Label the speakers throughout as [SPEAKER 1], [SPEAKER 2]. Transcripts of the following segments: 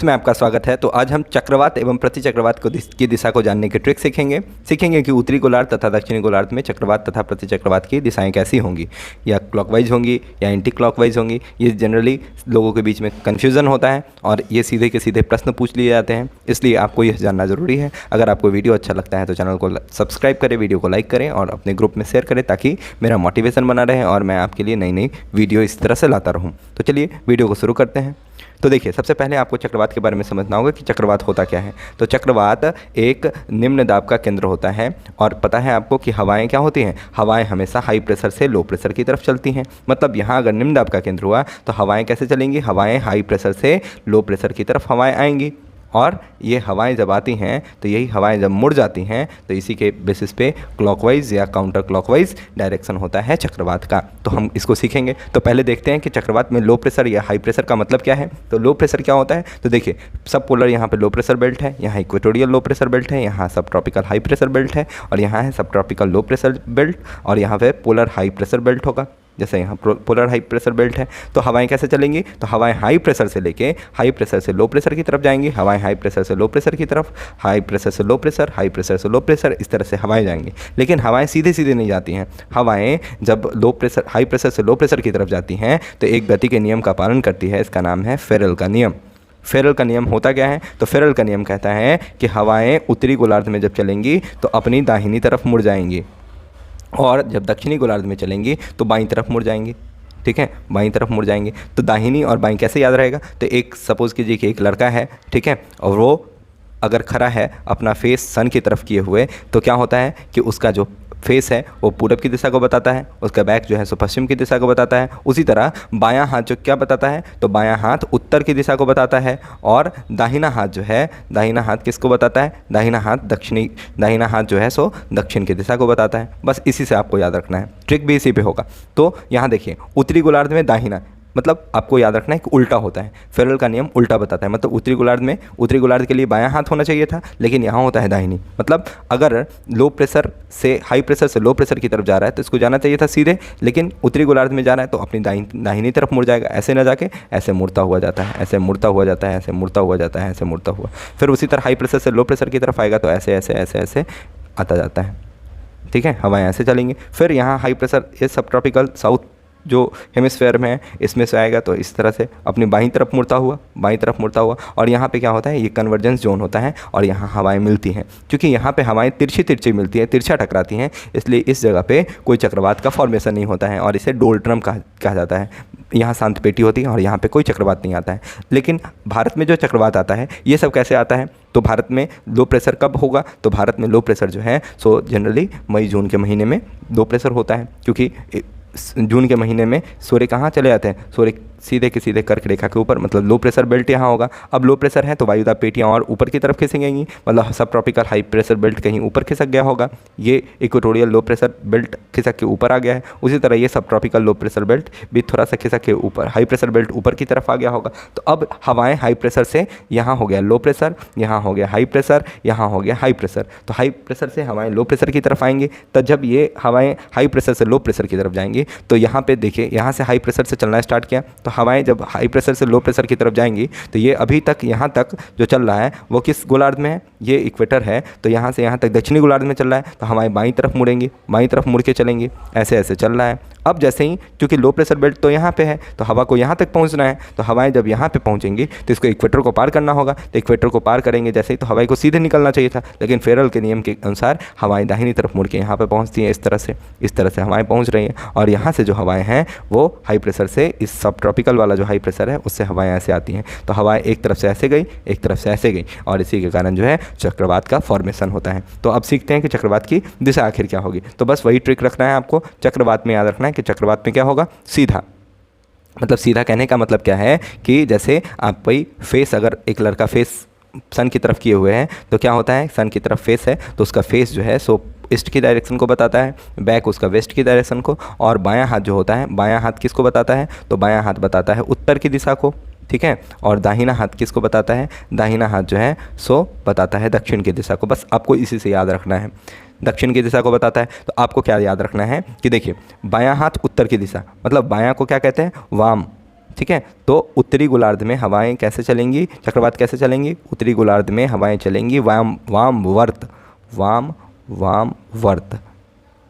[SPEAKER 1] Tips में आपका स्वागत है। तो आज हम चक्रवात एवं प्रतिचक्रवात की दिशा को जानने के ट्रिक सीखेंगे कि उत्तरी गोलार्ध तथा दक्षिणी गोलार्ध में चक्रवात तथा प्रतिचक्रवात की दिशाएं कैसी होंगी, या क्लॉकवाइज होंगी या एंटी क्लॉकवाइज होंगी। ये जनरली लोगों के बीच में कन्फ्यूज़न होता है और ये सीधे के सीधे प्रश्न पूछ लिए जाते हैं, इसलिए आपको यह जानना ज़रूरी है। अगर आपको वीडियो अच्छा लगता है तो चैनल को सब्सक्राइब करें, वीडियो को लाइक करें और अपने ग्रुप में शेयर करें ताकि मेरा मोटिवेशन बना रहे और मैं आपके लिए नई नई वीडियो इस तरह से लाता रहूँ। तो चलिए वीडियो को शुरू करते हैं। तो देखिए, सबसे पहले आपको चक्रवात के बारे में समझना होगा कि चक्रवात होता क्या है। तो चक्रवात एक निम्न दाब का केंद्र होता है और पता है आपको कि हवाएं क्या होती हैं। हवाएं हमेशा हाई प्रेशर से लो प्रेशर की तरफ चलती हैं। मतलब यहाँ अगर निम्न दाब का केंद्र हुआ तो हवाएं कैसे चलेंगी, हवाएं हाई प्रेशर से लो प्रेशर की तरफ हवाएं आएंगी और ये हवाएं जब आती हैं तो यही हवाएं जब मुड़ जाती हैं तो इसी के बेसिस पे क्लॉकवाइज या काउंटर क्लॉकवाइज डायरेक्शन होता है चक्रवात का। तो हम इसको सीखेंगे। तो पहले देखते हैं कि चक्रवात में लो प्रेशर या हाई प्रेशर का मतलब क्या है। तो लो प्रेशर क्या होता है, तो देखिए सब पोलर यहाँ पे लो प्रेशर बेल्ट है, यहाँ इक्वेटोरियल लो प्रेशर बेल्ट है, यहाँ सब ट्रॉपिकल हाई प्रेशर बेल्ट है और यहाँ है सब ट्रॉपिकल लो प्रेशर बेल्ट और यहाँ पे पोलर हाई प्रेशर बेल्ट होगा। जैसे यहाँ पोलर हाई प्रेशर बेल्ट है तो हवाएं कैसे चलेंगी, तो हवाएं हाई प्रेशर से लेके हाई प्रेशर से लो प्रेशर की तरफ जाएंगी, हवाएं हाई प्रेशर से लो प्रेशर की तरफ, हाई प्रेशर से लो प्रेशर, हाई प्रेशर से लो प्रेशर, इस तरह से हवाएं जाएंगी। लेकिन हवाएं सीधे सीधे नहीं जाती हैं। हवाएं जब हाई प्रेशर से लो प्रेशर की तरफ जाती हैं तो एक गति के नियम का पालन करती है, इसका नाम है फेरल का नियम। फेरल का नियम होता क्या है, तो फेरल का नियम कहता है कि हवाएं उत्तरी गोलार्ध में जब चलेंगी तो अपनी दाहिनी तरफ मुड़ जाएंगी और जब दक्षिणी गोलार्ध में चलेंगी तो बाईं तरफ मुड़ जाएंगी। ठीक है, बाईं तरफ मुड़ जाएंगे। तो दाहिनी और बाईं कैसे याद रहेगा, तो एक सपोज़ कीजिए कि एक लड़का है, ठीक है, और वो अगर खड़ा है अपना फेस सन की तरफ किए हुए तो क्या होता है कि उसका जो फेस है वो पूरब की दिशा को बताता है, उसका बैक जो है सो पश्चिम की दिशा को बताता है। उसी तरह बायां हाथ जो क्या बताता है, तो बायां हाथ उत्तर की दिशा को बताता है और दाहिना हाथ जो है, दाहिना हाथ किसको बताता है, दाहिना हाथ जो है सो दक्षिण की दिशा को बताता है। बस इसी से आपको याद रखना है, ट्रिक भी इसी पे होगा। तो यहाँ देखिए उत्तरी गोलार्ध में दाहिना, मतलब आपको याद रखना है कि उल्टा होता है। फेरल का नियम उल्टा बताता है। मतलब उत्तरी गोलार्ध के लिए बायां हाथ होना चाहिए था, लेकिन यहाँ होता है दाहिनी। मतलब अगर लो प्रेशर से हाई प्रेशर से लो प्रेशर की तरफ जा रहा है तो इसको जाना चाहिए था सीधे, लेकिन उत्तरी गोलार्ध में जा रहा है तो अपनी दाहिनी तरफ मुड़ जाएगा। ऐसे ना जाके ऐसे मुड़ता हुआ जाता है, ऐसे मुड़ता हुआ जाता है, ऐसे मुड़ता हुआ जाता है, ऐसे मुड़ता हुआ। फिर उसी तरह हाई प्रेशर से लो प्रेशर की तरफ आएगा तो ऐसे ऐसे ऐसे ऐसे आता जाता है। ठीक है, हवाएं ऐसे चलेंगी। फिर यहाँ हाई प्रेशर ये सब ट्रॉपिकल साउथ जो हेमिस्फेयर में है इसमें से आएगा तो इस तरह से अपनी बाईं तरफ मुड़ता हुआ और यहाँ पे क्या होता है, ये कन्वर्जेंस जोन होता है और यहाँ हवाएं मिलती हैं। क्योंकि यहाँ पे हवाएं तिरछी मिलती हैं, तिरछा टकराती हैं, इसलिए इस जगह पे कोई चक्रवात का फॉर्मेशन नहीं होता है और इसे डोल्ट्रम कहा जाता है। यहाँ शांत पेटी होती है और यहाँ पे कोई चक्रवात नहीं आता है। लेकिन भारत में जो चक्रवात आता है ये सब कैसे आता है, तो भारत में लो प्रेशर कब होगा, तो भारत में लो प्रेशर जो है सो जनरली मई जून के महीने में लो प्रेशर होता है। क्योंकि जून के महीने में सूर्य कहाँ चले जाते हैं, सूर्य सीधे के सीधे कर्क रेखा के ऊपर, मतलब लो प्रेशर बेल्ट यहाँ होगा। अब लो प्रेशर है तो वायुदाब पेटियाँ और ऊपर की तरफ खिसकेंगी, मतलब सब ट्रॉपिकल हाई प्रेशर बेल्ट कहीं ऊपर खिसक गया होगा, ये इक्वेटोरियल लो प्रेशर बेल्ट खिसक के ऊपर आ गया है। उसी तरह ये सब ट्रॉपिकल लो प्रेशर बेल्ट भी थोड़ा सा खिसक के ऊपर, हाई प्रेशर बेल्ट ऊपर की तरफ आ गया होगा। तो अब हवाएं हाई प्रेशर से यहाँ हो गया लो प्रेशर, यहाँ हो गया हाई प्रेशर, यहाँ हो गया हाई प्रेशर। तो हाई प्रेशर से हवाएं लो प्रेशर की तरफ आएंगी। तो जब ये हवाएं हाई प्रेशर से लो प्रेशर की तरफ जाएंगी तो यहाँ पे देखिए, यहाँ से हाई प्रेशर से चलना स्टार्ट किया तो हवाएं जब हाई प्रेशर से लो प्रेशर की तरफ जाएंगी तो ये अभी तक यहाँ तक जो चल रहा है वो किस गोलार्ध में है, ये इक्वेटर है, तो यहाँ से यहाँ तक दक्षिणी गोलार्ध में चल रहा है। तो हवाएं बाईं तरफ मुड़ेंगी, बाईं तरफ मुड़ के चलेंगी, ऐसे ऐसे चल रहा है। अब जैसे ही, क्योंकि लो प्रेशर बेल्ट तो यहाँ पे है तो हवा को यहाँ तक पहुँचना है, तो हवाएं जब यहाँ पे पहुँचेंगी तो इसको इक्वेटर को पार करना होगा। तो इक्वेटर को पार करेंगे जैसे ही तो हवाएं को सीधे निकलना चाहिए था, लेकिन फेरल के नियम के अनुसार हवाएं दाहिनी तरफ मुड़ के यहाँ पे पहुँचती हैं। इस तरह से हवाएं पहुँच रही हैं और यहाँ से जो हवाएं हैं वो हाई प्रेशर से, इस सब ट्रॉपिकल वाला जो हाई प्रेशर है उससे हवाएं ऐसे आती हैं। तो हवाएं एक तरफ से ऐसे गई, एक तरफ से ऐसे गई और इसी के कारण जो है चक्रवात का फॉर्मेशन होता है। तो अब सीखते हैं कि चक्रवात की दिशा आखिर क्या होगी। तो बस वही ट्रिक रखना है आपको। चक्रवात में याद रखना है कि चक्रवात में क्या होगा, सीधा। मतलब सीधा कहने का मतलब क्या है कि जैसे आप कोई फेस, अगर एक लड़का फेस सन की तरफ किए हुए हैं तो क्या होता है, सन की तरफ फेस है तो उसका फेस जो है सो ईस्ट की डायरेक्शन को बताता है, बैक उसका वेस्ट की डायरेक्शन को, और बायां हाथ जो होता है, बायां हाथ किसको बताता है, तो बायां हाथ बताता है उत्तर की दिशा को। ठीक है, और दाहिना हाथ किसको बताता है, दाहिना हाथ जो है सो बताता है दक्षिण की दिशा को। बस आपको इसी से याद रखना है, दक्षिण की दिशा को बताता है। तो आपको क्या याद रखना है कि देखिए बायां हाथ उत्तर की दिशा, मतलब बायां को क्या कहते हैं, वाम। ठीक है। तो उत्तरी गोलार्ध में हवाएं कैसे चलेंगी, चक्रवात कैसे चलेंगी, उत्तरी गोलार्ध में हवाएं चलेंगी वामवर्त, वामवर्त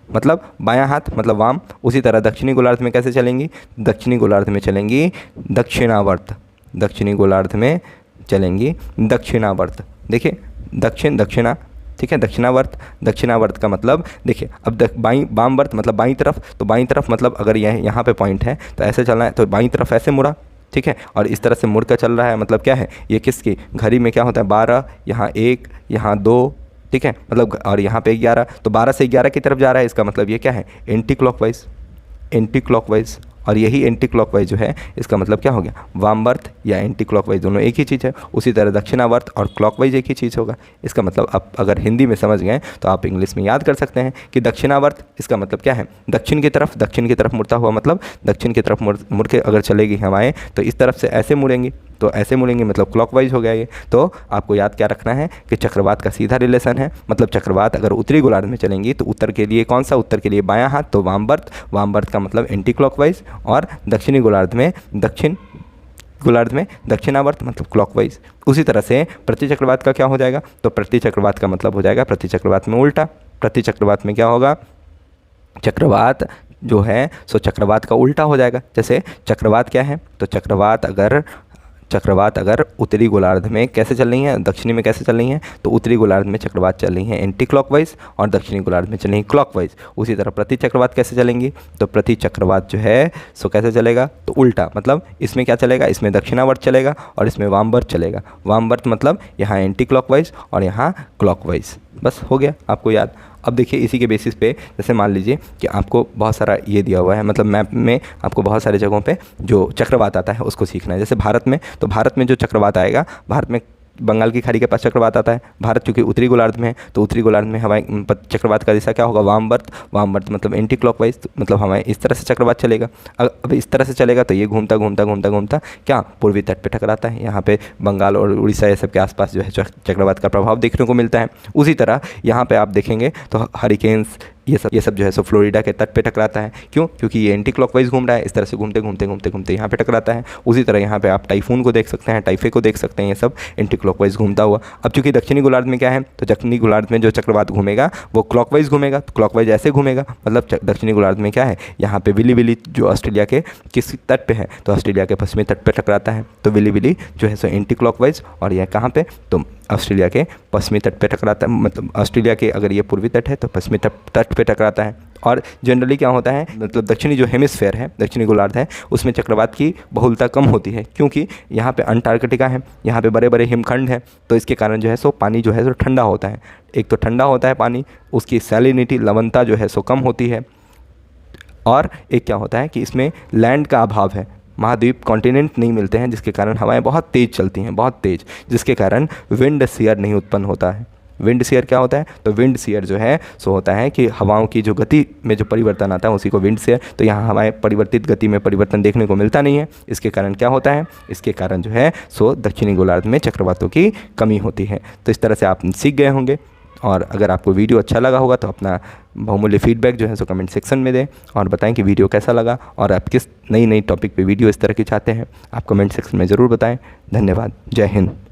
[SPEAKER 1] मतलब बायां हाथ मतलब वाम। उसी तरह दक्षिणी गोलार्ध में कैसे चलेंगी, दक्षिणी गोलार्ध में चलेंगी दक्षिणावर्त, दक्षिणी गोलार्ध में चलेंगी दक्षिणावर्त। देखिए दक्षिण दक्षिणा, ठीक है, दक्षिणावर्त। दक्षिणावर्त का मतलब देखिए अब बाईं वामवर्त मतलब बाईं तरफ, तो बाईं तरफ मतलब अगर यहाँ पे पॉइंट है तो ऐसे चलना है, तो बाईं तरफ ऐसे मुड़ा, ठीक है, और इस तरह से मुड़ कर चल रहा है। मतलब क्या है ये, किसकी घड़ी में क्या होता है 12, यहाँ 1, यहाँ 2, ठीक है, मतलब और यहाँ पे 11, तो 12 से 11 की तरफ जा रहा है। इसका मतलब ये क्या है एंटी क्लॉकवाइज, एंटी क्लॉकवाइज। और यही एंटी क्लॉकवाइज जो है इसका मतलब क्या हो गया वामवर्त या एंटी क्लॉकवाइज, दोनों एक ही चीज़ है। उसी तरह दक्षिणावर्त और क्लॉकवाइज एक ही चीज़ होगा। इसका मतलब आप अगर हिंदी में समझ गए तो आप इंग्लिश में याद कर सकते हैं कि दक्षिणावर्त इसका मतलब क्या है दक्षिण की तरफ, दक्षिण की तरफ मुड़ता हुआ, मतलब दक्षिण की तरफ मुड़ के अगर चलेगी हवाएं तो इस तरफ से ऐसे मुड़ेंगी, तो ऐसे मुड़ेंगे मतलब क्लॉकवाइज हो गया ये। तो आपको याद क्या रखना है कि चक्रवात का सीधा रिलेशन है, मतलब चक्रवात अगर उत्तरी गोलार्ध में चलेंगी तो उत्तर के लिए कौन सा, उत्तर के लिए बायां हाथ, तो वामवर्त, वामवर्त का मतलब एंटी क्लॉकवाइज, और दक्षिणी गोलार्ध में दक्षिण गोलार्ध में दक्षिणावर्त मतलब क्लॉकवाइज। उसी तरह से प्रति चक्रवात का क्या हो जाएगा, तो प्रति चक्रवात का मतलब हो जाएगा प्रति चक्रवात में उल्टा। प्रति चक्रवात में क्या होगा, चक्रवात जो है सो चक्रवात का उल्टा हो जाएगा। जैसे चक्रवात क्या है, तो चक्रवात अगर उत्तरी गोलार्ध में कैसे चल रही हैं, दक्षिणी में कैसे चल रही हैं, तो उत्तरी गोलार्ध में चक्रवात चल रही हैं एंटी क्लॉकवाइज और दक्षिणी गोलार्ध में चल रही क्लॉकवाइज। उसी तरह प्रति चक्रवात कैसे चलेंगी, तो प्रति चक्रवात जो है सो कैसे चलेगा, तो उल्टा, मतलब इसमें क्या चलेगा, इसमें दक्षिणावर्त चलेगा और इसमें वामवर्त चलेगा। वामवर्त मतलब यहाँ एंटी क्लॉकवाइज और यहाँ क्लॉकवाइज। बस हो गया आपको याद। अब देखिए इसी के बेसिस पे जैसे मान लीजिए कि आपको बहुत सारा ये दिया हुआ है, मतलब मैप में आपको बहुत सारे जगहों पे जो चक्रवात आता है उसको सीखना है। जैसे भारत में, तो भारत में जो चक्रवात आएगा, भारत में बंगाल की खाड़ी के पास चक्रवात आता है। भारत चूँकि उत्तरी गोलार्ध में है तो उत्तरी गोलार्ध में हवाएं चक्रवात का दिशा क्या होगा वामवर्त, वामवर्त मतलब एंटी क्लॉकवाइज, मतलब हवाएं इस तरह से चक्रवात चलेगा। अब इस तरह से चलेगा तो ये घूमता घूमता घूमता घूमता क्या पूर्वी तट पे टकराता है। यहाँ पे बंगाल और उड़ीसा ये सब के आसपास जो है चक्रवात का प्रभाव देखने को मिलता है। उसी तरह यहाँ पे आप देखेंगे तो हरिकेन्स ये सब जो है सो फ्लोरिडा के तट पे टकराता है। क्यों, क्योंकि ये एंटी क्लॉकवाइज घूम रहा है, इस तरह से घूमते घूमते घूमते घूमते यहाँ पे टकराता है। उसी तरह यहाँ पे आप टाइफून को देख सकते हैं, टाइफे को देख सकते हैं, ये सब एंटी क्लॉकवाइज घूमता हुआ। अब चूंकि दक्षिणी गोलार्ध में क्या है, तो दक्षिणी गोलार्ध में जो चक्रवात घूमेगा वो क्लॉकवाइज घूमेगा, तो क्लॉकवाइज ऐसे घूमेगा, मतलब दक्षिणी गोलार्ध में क्या है, यहाँ पे विली जो ऑस्ट्रेलिया के किस तट पे है, तो ऑस्ट्रेलिया के पश्चिमी तट पे टकराता है। तो विली जो है सो एंटी क्लॉकवाइज, और यह कहाँ पे, तो ऑस्ट्रेलिया के पश्चिमी तट पे टकराता है, मतलब ऑस्ट्रेलिया के अगर ये पूर्वी तट है तो पश्चिमी तट पे टकराता है। और जनरली क्या होता है, मतलब दक्षिणी जो हेमिस्फेयर है, दक्षिणी गोलार्ध है, उसमें चक्रवात की बहुलता कम होती है, क्योंकि यहाँ पे अंटार्कटिका है, यहाँ पे बड़े बड़े हिमखंड हैं, तो इसके कारण जो है सो पानी जो है सो ठंडा होता है। एक तो ठंडा होता है पानी, उसकी सैलिनिटी लवणता जो है सो कम होती है, और एक क्या होता है कि इसमें लैंड का अभाव है, महाद्वीप कॉन्टिनेंट नहीं मिलते हैं, जिसके कारण हवाएं बहुत तेज़ चलती हैं, बहुत तेज़, जिसके कारण विंड शियर नहीं उत्पन्न होता है। विंड शियर क्या होता है, तो विंड शियर जो है सो होता है कि हवाओं की जो गति में जो परिवर्तन आता है उसी को विंड शियर, तो यहाँ हवाएं परिवर्तित गति में परिवर्तन देखने को मिलता नहीं है। इसके कारण क्या होता है, इसके कारण जो है सो दक्षिणी गोलार्ध में चक्रवातों की कमी होती है। तो इस तरह से आप सीख गए होंगे, और अगर आपको वीडियो अच्छा लगा होगा तो अपना बहुमूल्य फीडबैक जो है सो कमेंट सेक्शन में दें और बताएं कि वीडियो कैसा लगा, और आप किस नई टॉपिक पे वीडियो इस तरह की चाहते हैं, आप कमेंट सेक्शन में ज़रूर बताएं। धन्यवाद। जय हिंद।